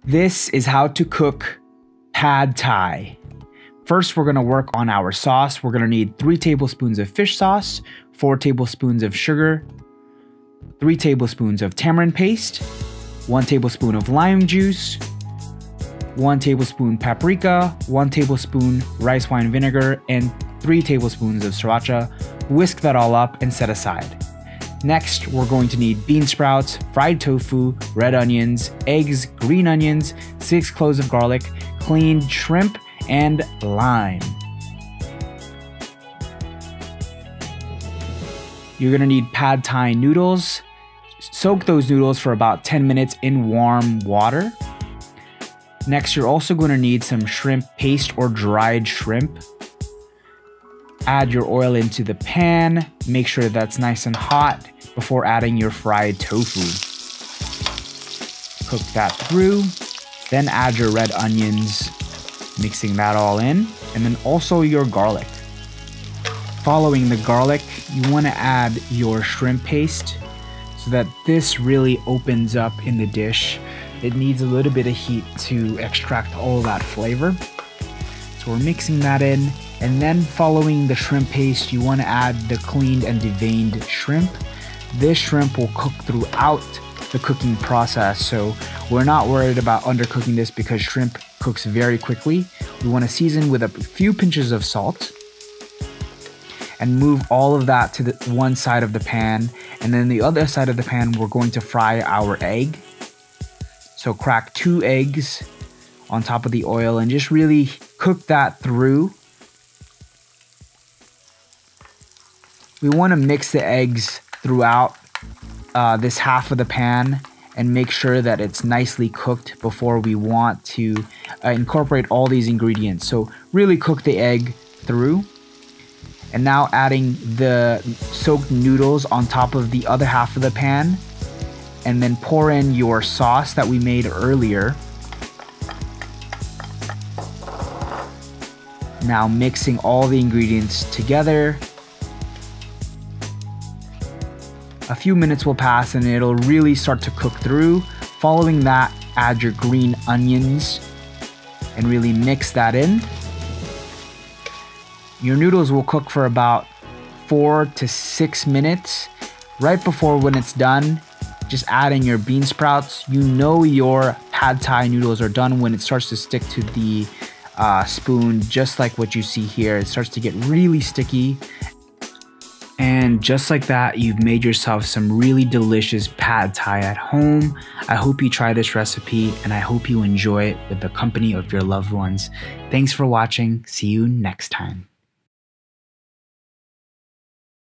This is how to cook pad thai. First, we're going to work on our sauce. We're going to need 3 tablespoons of fish sauce, 4 tablespoons of sugar, 3 tablespoons of tamarind paste, 1 tablespoon of lime juice, 1 tablespoon paprika, 1 tablespoon rice wine vinegar, and 3 tablespoons of sriracha. Whisk that all up and set aside. Next, we're going to need bean sprouts, fried tofu, red onions, eggs, green onions, 6 cloves of garlic, cleaned shrimp, and lime. You're gonna need pad thai noodles. Soak those noodles for about 10 minutes in warm water. Next, you're also gonna need some shrimp paste or dried shrimp. Add your oil into the pan. Make sure that's nice and hot before adding your fried tofu. Cook that through. Then add your red onions, mixing that all in, and then also your garlic. Following the garlic, you want to add your shrimp paste so that this really opens up in the dish. It needs a little bit of heat to extract all that flavor. So we're mixing that in, and then following the shrimp paste, you want to add the cleaned and deveined shrimp. This shrimp will cook throughout the cooking process, so we're not worried about undercooking this because shrimp cooks very quickly. We want to season with a few pinches of salt and move all of that to the one side of the pan, and then the other side of the pan we're going to fry our egg. So crack 2 eggs on top of the oil and just really cook that through. We want to mix the eggs throughout this half of the pan and make sure that it's nicely cooked before we want to incorporate all these ingredients. So really cook the egg through. And now adding the soaked noodles on top of the other half of the pan, and then pour in your sauce that we made earlier. Now mixing all the ingredients together. A few minutes will pass and it'll really start to cook through. Following that, add your green onions and really mix that in. Your noodles will cook for about 4 to 6 minutes. Right before when it's done, just add in your bean sprouts. You know your pad thai noodles are done when it starts to stick to the spoon, just like what you see here. It starts to get really sticky. And just like that, you've made yourself some really delicious pad thai at home. I hope you try this recipe and I hope you enjoy it with the company of your loved ones. Thanks for watching. See you next time.